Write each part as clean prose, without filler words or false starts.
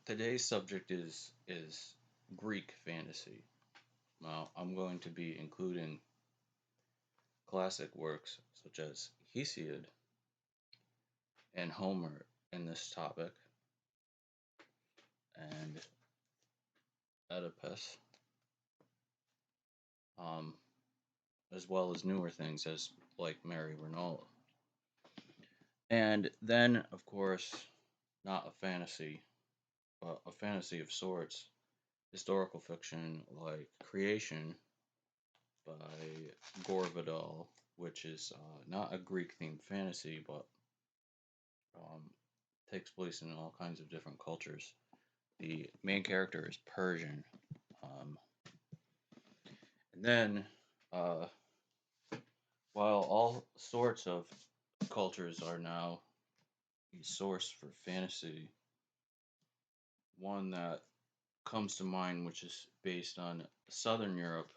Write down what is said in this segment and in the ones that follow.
Today's subject is Greek fantasy. Now, I'm going to be including classic works such as Hesiod and Homer in this topic, and Oedipus, um, as well as newer things as like Mary Renault. And then, of course, not a fantasy, but a fantasy of sorts, historical fiction like Creation by Gore Vidal, which is not a Greek themed fantasy, but um, takes place in all kinds of different cultures. The main character is Persian. Um, and then, uh, while all sorts of cultures are now a source for fantasy, one that comes to mind, which is based on Southern Europe,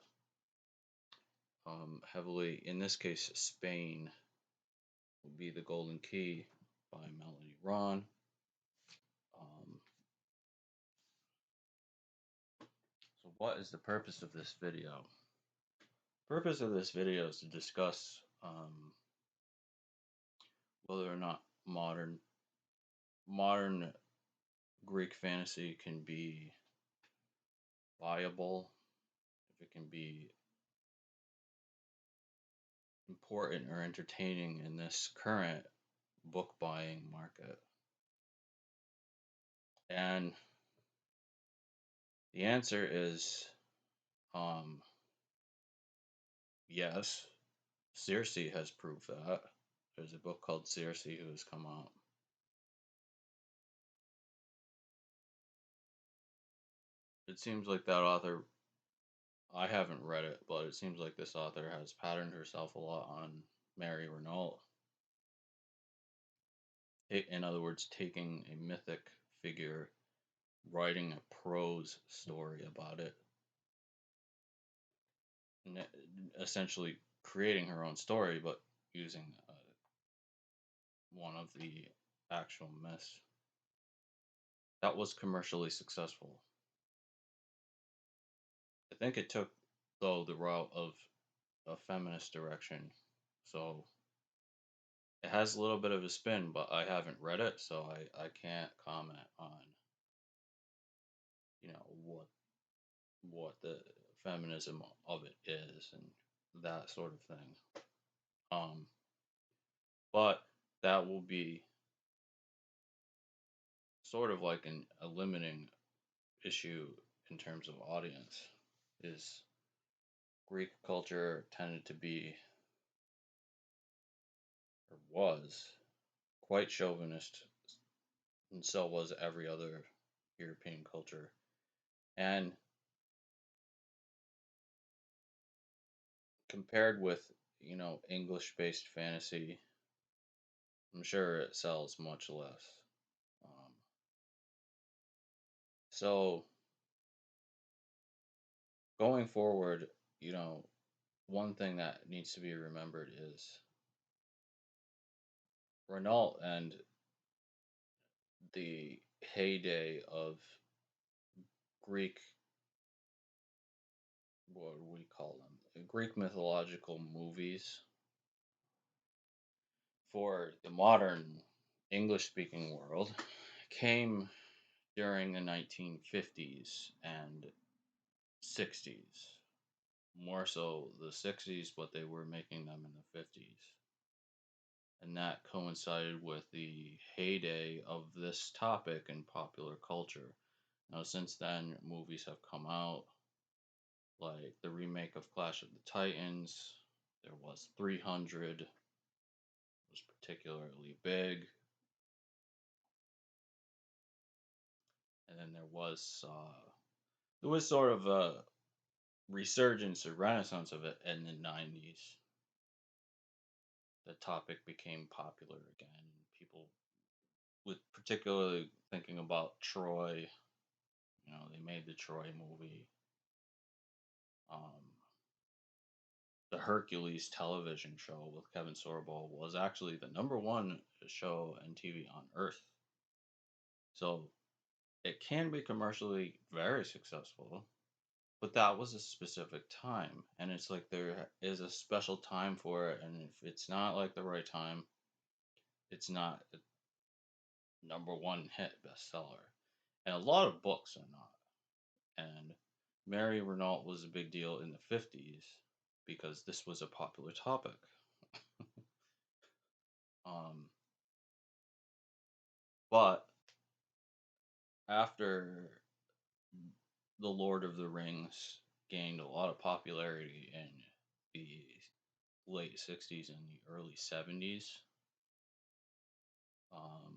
heavily, in this case, Spain, would be The Golden Key by Melody Ron. Um, so, what is the purpose of this video? Purpose of this video is to discuss whether or not modern Greek fantasy can be viable, if it can be important or entertaining in this current book buying market. And the answer is um, yes. Circe has proved that. There's a book called Circe who has come out. It seems like that author, I haven't read it, but it seems like this author has patterned herself a lot on Mary Renault. In other words, taking a mythic figure, writing a prose story about it, and essentially creating her own story, but using one of the actual myths. That was commercially successful. I think it took, though, the route of a feminist direction. So it has a little bit of a spin, but I haven't read it, so I can't comment on, what the feminism of it is and that sort of thing. Um, but that will be sort of like a limiting issue in terms of audience. Is Greek culture tended to be, or was, quite chauvinist, and so was every other European culture. And compared with, English based fantasy, I'm sure it sells much less. Um, so going forward, one thing that needs to be remembered is Renault and the heyday of Greek, what do we call them? Greek mythological movies for the modern English speaking world came during the 1950s and 60s. More so the 60s, but they were making them in the 50s. And that coincided with the heyday of this topic in popular culture. Now, since then, movies have come out, like the remake of Clash of the Titans. There was 300, was particularly big. And then there was sort of a resurgence or renaissance of it in the 90s. The topic became popular again. People, with particularly thinking about Troy, they made the Troy movie. Um, the Hercules television show with Kevin Sorbo was actually the number one show on TV on Earth. So it can be commercially very successful, but that was a specific time, and it's like there is a special time for it, and if it's not like the right time, it's not a number one hit bestseller. And a lot of books are not. And Mary Renault was a big deal in the 50s because this was a popular topic. Um, but after The Lord of the Rings gained a lot of popularity in the late 60s and the early 70s, um,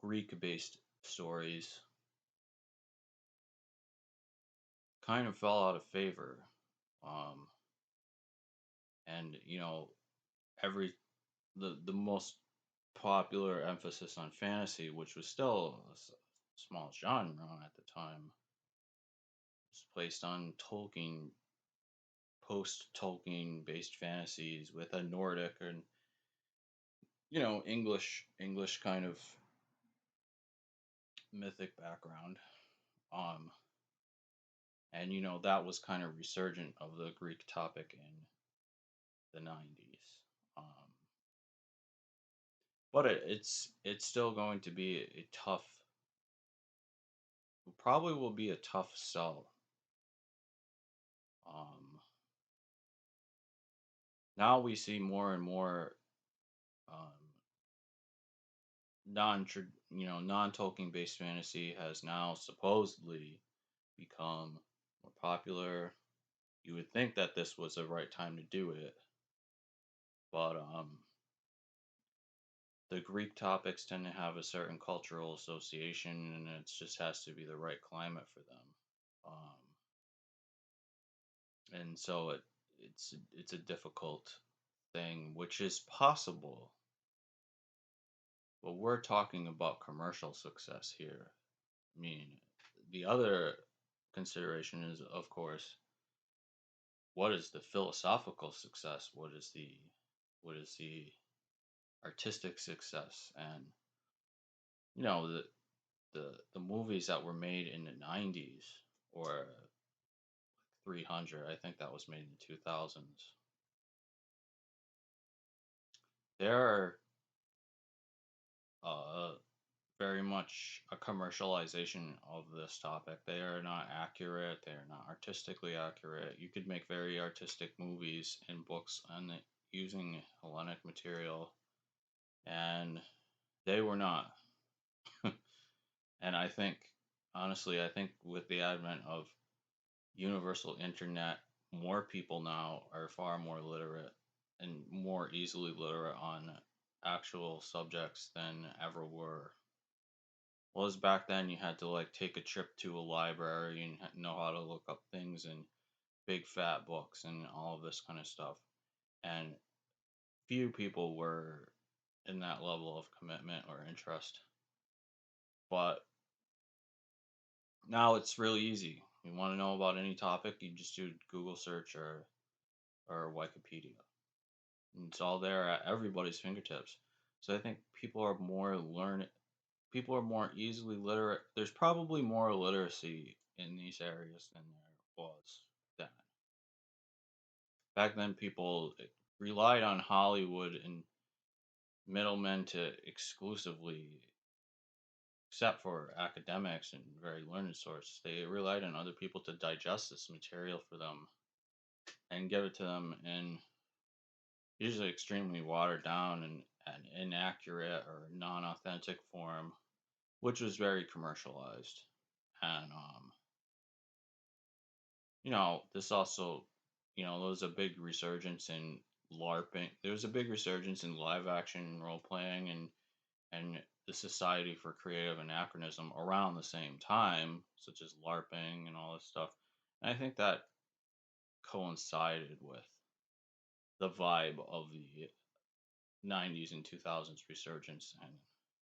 Greek based stories kind of fell out of favor. Um, and, every the most popular emphasis on fantasy, which was still a small genre at the time, was placed on Tolkien, post Tolkien based fantasies with a Nordic and English kind of mythic background. Um, and that was kind of resurgent of the Greek topic in the 90s. But it's still going to be a tough, probably will be a tough sell. Um, Now we see more and more um, non Tolkien based fantasy has now supposedly become more popular. You would think that this was the right time to do it, but the Greek topics tend to have a certain cultural association, and it just has to be the right climate for them. Um, and so it's a difficult thing, which is possible, but we're talking about commercial success here. I mean, the other consideration is, of course, what is the philosophical success? What is the artistic success? And the movies that were made in the 90s or 300, I think that was made in the 2000s. They're uh, very much a commercialization of this topic. They are not accurate. They are not artistically accurate. You could make very artistic movies and books on it using Hellenic material, and they were not. And honestly, I think with the advent of universal internet, more people now are far more literate and more easily literate on actual subjects than ever were. Was back then you had to like take a trip to a library and know how to look up things in big fat books and all of this kind of stuff. And few people were in that level of commitment or interest. But now it's really easy. You want to know about any topic, you just do Google search or Wikipedia. And it's all there at everybody's fingertips. So I think people are more easily literate. There's probably more literacy in these areas than there was then. Back then, people relied on Hollywood and middlemen to exclusively, except for academics and very learned sources, they relied on other people to digest this material for them and give it to them in usually extremely watered down and inaccurate or non authentic form, which was very commercialized. And this also, there was a big resurgence in LARPing. There was a big resurgence in live action role playing and the Society for Creative Anachronism around the same time, such as LARPing and all this stuff. And I think that coincided with the vibe of the 90s and 2000s resurgence and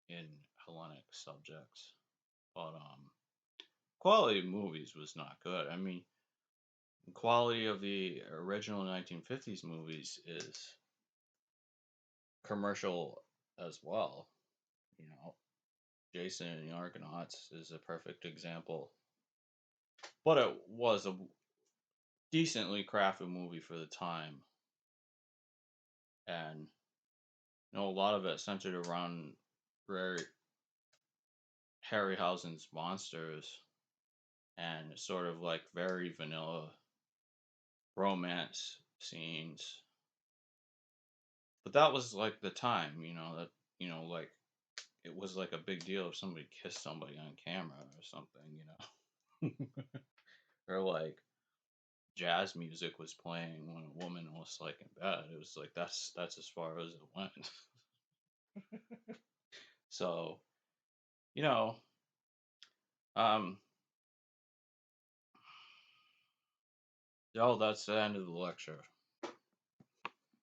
in Hellenic subjects. But quality of movies was not good. I mean, the quality of the original 1950s movies is commercial as well. You know, Jason and the Argonauts is a perfect example. But it was a decently crafted movie for the time, and a lot of it centered around Harry, Harryhausen's monsters and sort of like very vanilla romance scenes. But that was like the time, that like it was like a big deal if somebody kissed somebody on camera or something. Or like jazz music was playing when a woman was like in bed. It was like that's as far as it went. So, you know, um oh, that's the end of the lecture.